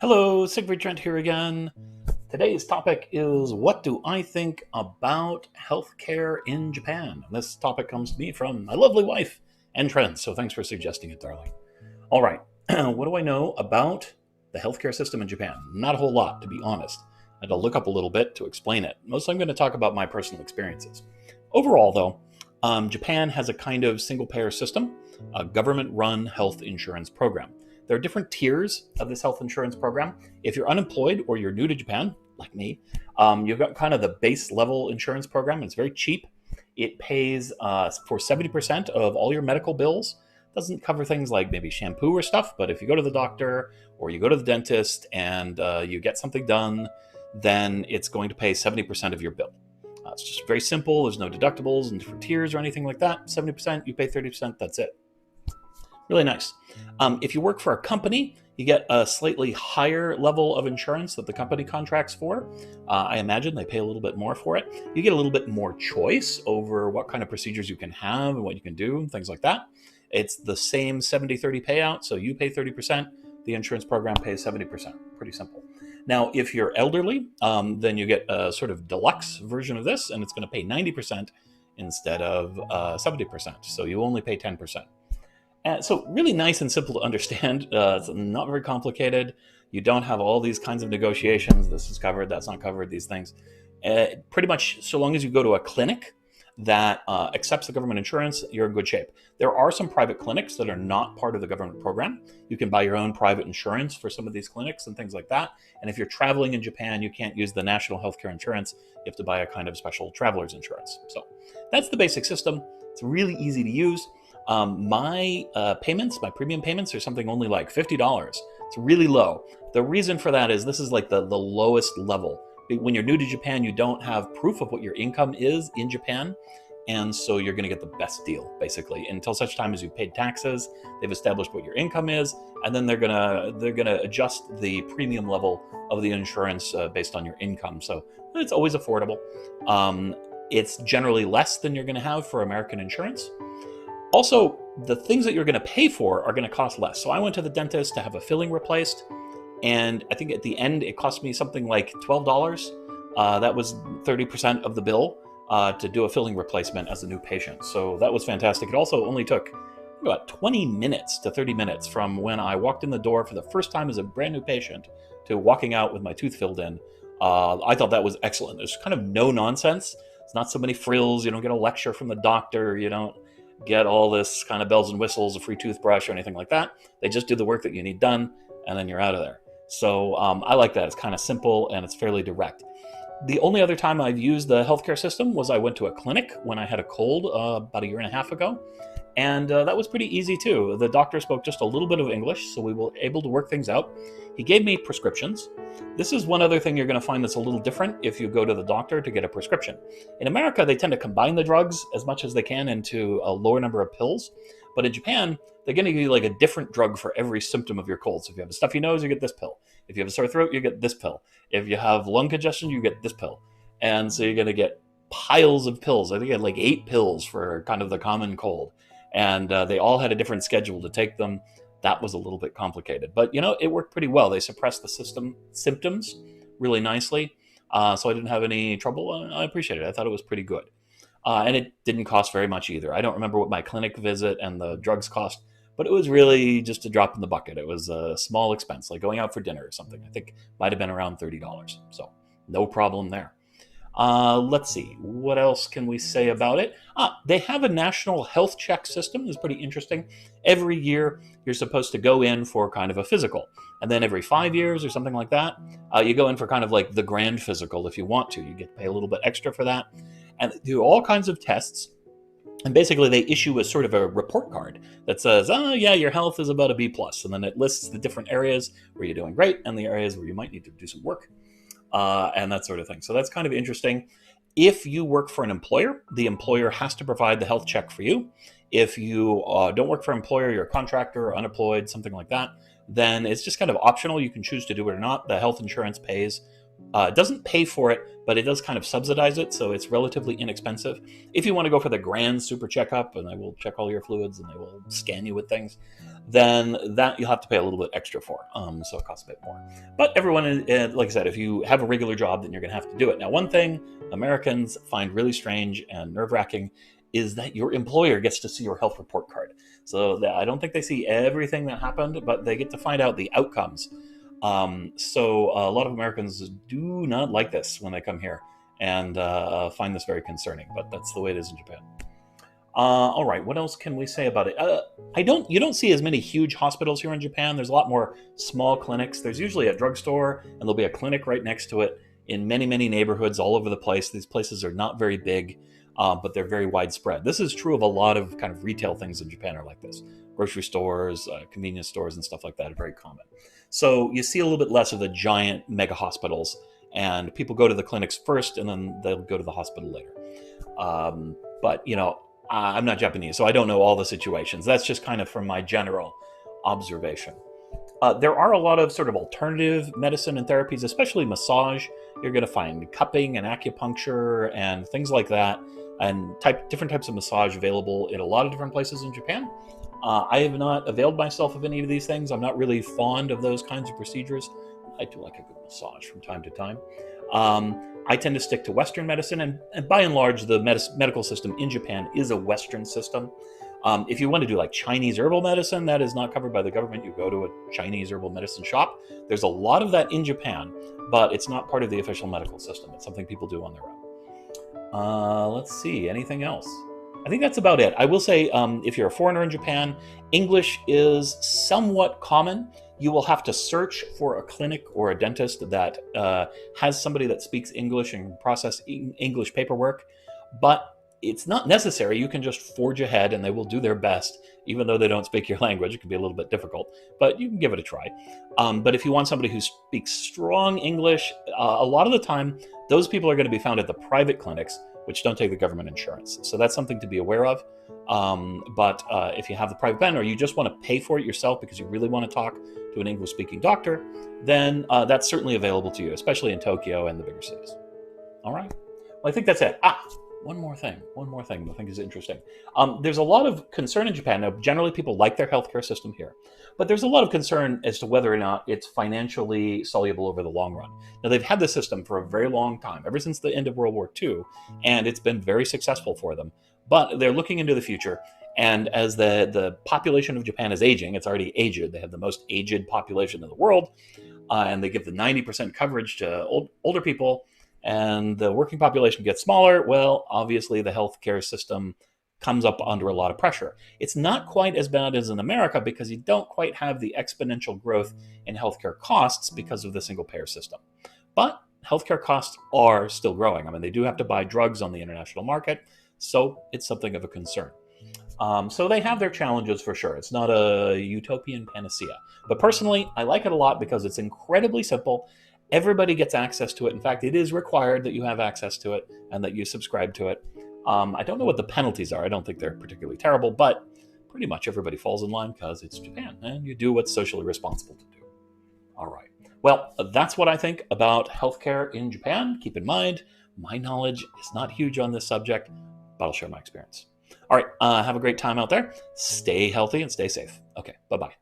Hello, Siegfried Trent here again. Today's topic is what do I think about healthcare in Japan? This topic comes to me from my lovely wife and Trent, so thanks for suggesting it, darling. All right, what do I know about the healthcare system in Japan? Not a whole lot, to be honest. I had to look up a little bit to explain it. Mostly I'm going to talk about my personal experiences. Overall, though, Japan has a kind of single payer system, a government run health insurance program. There are different tiers of this health insurance program. If you're unemployed or you're new to Japan, like me, you've got kind of the base level insurance program. It's very cheap. It pays for 70% of all your medical bills. Doesn't cover things like maybe shampoo or stuff, but if you go to the doctor or you go to the dentist and you get something done, then it's going to pay 70% of your bill. It's just very simple. There's no deductibles and different tiers or anything like that. 70%, you pay 30%, that's it. Really nice. If you work for a company, you get a slightly higher level of insurance that the company contracts for. I imagine they pay a little bit more for it. You get a little bit more choice over what kind of procedures you can have and what you can do and things like that. It's the same 70-30 payout, so you pay 30%, the insurance program pays 70%. Pretty simple. Now, if you're elderly, then you get a sort of deluxe version of this, and it's going to pay 90% instead of 70%, so you only pay 10%. So really nice and simple to understand. It's not very complicated. You don't have all these kinds of negotiations. This is covered, that's not covered, these things. Pretty much so long as you go to a clinic that accepts the government insurance, you're in good shape. There are some private clinics that are not part of the government program. You can buy your own private insurance for some of these clinics and things like that. And if you're traveling in Japan, you can't use the national healthcare insurance. You have to buy a kind of special traveler's insurance. So that's the basic system. It's really easy to use. My premium payments are something only like $50. It's really low. The reason for that is this is like the lowest level. When you're new to Japan, you don't have proof of what your income is in Japan. And so you're going to get the best deal, basically, until such time as you've paid taxes, they've established what your income is, and then they're gonna adjust the premium level of the insurance based on your income. So it's always affordable. It's generally less than you're going to have for American insurance. Also, the things that you're going to pay for are going to cost less. So I went to the dentist to have a filling replaced, and I think at the end it cost me something like $12. That was 30% of the bill to do a filling replacement as a new patient. So that was fantastic. It also only took about 20 minutes to 30 minutes from when I walked in the door for the first time as a brand new patient to walking out with my tooth filled in. I thought that was excellent. There's kind of no nonsense. It's not so many frills. You don't get a lecture from the doctor. You don't get all this kind of bells and whistles, a free toothbrush or anything like that. They just do the work that you need done, and then you're out of there. So I like that. It's kind of simple and it's fairly direct. The only other time I've used the healthcare system was I went to a clinic when I had a cold about a year and a half ago. And that was pretty easy too. The doctor spoke just a little bit of English, so we were able to work things out. He gave me prescriptions. This is one other thing you're going to find that's a little different if you go to the doctor to get a prescription. In America, they tend to combine the drugs as much as they can into a lower number of pills. But in Japan, they're going to give you like a different drug for every symptom of your cold. So if you have a stuffy nose, you get this pill. If you have a sore throat, you get this pill. If you have lung congestion, you get this pill. And so you're going to get piles of pills. I think I had like 8 pills for kind of the common cold. And they all had a different schedule to take them. That was a little bit complicated, but it worked pretty well. They suppressed the symptoms really nicely, so I didn't have any trouble. I appreciate it. I thought it was pretty good, and it didn't cost very much either. I don't remember what my clinic visit and the drugs cost, but it was really just a drop in the bucket. It was a small expense, like going out for dinner or something. I think might have been around $30, so no problem there. Let's see, what else can we say about it? They have a national health check system. It's pretty interesting. Every year, you're supposed to go in for kind of a physical. And then every 5 years or something like that, you go in for kind of like the grand physical if you want to. You get to pay a little bit extra for that. And they do all kinds of tests. And basically, they issue a sort of a report card that says, oh, yeah, your health is about a B+. And then it lists the different areas where you're doing great and the areas where you might need to do some work. And that sort of thing. So that's kind of interesting. If you work for an employer, the employer has to provide the health check for you. If you don't work for an employer, you're a contractor or unemployed, something like that, then it's just kind of optional. You can choose to do it or not. The health insurance pays It doesn't pay for it, but it does kind of subsidize it, so it's relatively inexpensive. If you want to go for the grand super checkup, and they will check all your fluids and they will scan you with things, then that you'll have to pay a little bit extra for. So it costs a bit more. But everyone, like I said, if you have a regular job, then you're going to have to do it. Now, one thing Americans find really strange and nerve-wracking is that your employer gets to see your health report card. So I don't think they see everything that happened, but they get to find out the outcomes. So a lot of Americans do not like this when they come here and find this very concerning, but that's the way it is in Japan. All right, what else can we say about it? You don't see as many huge hospitals here in Japan. There's a lot more small clinics. There's usually a drugstore, and there'll be a clinic right next to it in many, many neighborhoods all over the place. These places are not very big, but they're very widespread. This is true of a lot of kind of retail things in Japan are like this. Grocery stores, convenience stores, and stuff like that are very common. So you see a little bit less of the giant mega hospitals, and people go to the clinics first, and then they'll go to the hospital later. But, I'm not Japanese, so I don't know all the situations. That's just kind of from my general observation. There are a lot of sort of alternative medicine and therapies, especially massage. You're going to find cupping and acupuncture and things like that, and different types of massage available in a lot of different places in Japan. I have not availed myself of any of these things. I'm not really fond of those kinds of procedures. I do like a good massage from time to time. I tend to stick to Western medicine, and by and large, the medical system in Japan is a Western system. If you want to do like Chinese herbal medicine, that is not covered by the government. You go to a Chinese herbal medicine shop. There's a lot of that in Japan, but it's not part of the official medical system. It's something people do on their own. Let's see, anything else? I think that's about it. I will say, if you're a foreigner in Japan, English is somewhat common. You will have to search for a clinic or a dentist that has somebody that speaks English and can process English paperwork, but it's not necessary. You can just forge ahead and they will do their best, even though they don't speak your language. It can be a little bit difficult, but you can give it a try. But if you want somebody who speaks strong English, a lot of the time, those people are going to be found at the private clinics, which don't take the government insurance. So that's something to be aware of. But if you have the private plan or you just want to pay for it yourself because you really want to talk to an English-speaking doctor, then that's certainly available to you, especially in Tokyo and the bigger cities. All right. Well, I think that's it. One more thing that I think is interesting. There's a lot of concern in Japan. Now, generally people like their healthcare system here, but there's a lot of concern as to whether or not it's financially soluble over the long run. Now, they've had this system for a very long time, ever since the end of World War II, and it's been very successful for them. But they're looking into the future, and as the population of Japan is aging, it's already aged. They have the most aged population in the world, and they give the 90% coverage to older people, and the working population gets smaller. Well, obviously the healthcare system comes up under a lot of pressure. It's not quite as bad as in America because you don't quite have the exponential growth in healthcare costs because of the single payer system. But healthcare costs are still growing. I mean, they do have to buy drugs on the international market, so it's something of a concern. So they have their challenges for sure. It's not a utopian panacea. But personally, I like it a lot because it's incredibly simple. Everybody gets access to it. In fact, it is required that you have access to it and that you subscribe to it. I don't know what the penalties are. I don't think they're particularly terrible, but pretty much everybody falls in line because it's Japan and you do what's socially responsible to do. All right. Well, that's what I think about healthcare in Japan. Keep in mind, my knowledge is not huge on this subject, but I'll share my experience. All right. Have a great time out there. Stay healthy and stay safe. Okay. Bye-bye.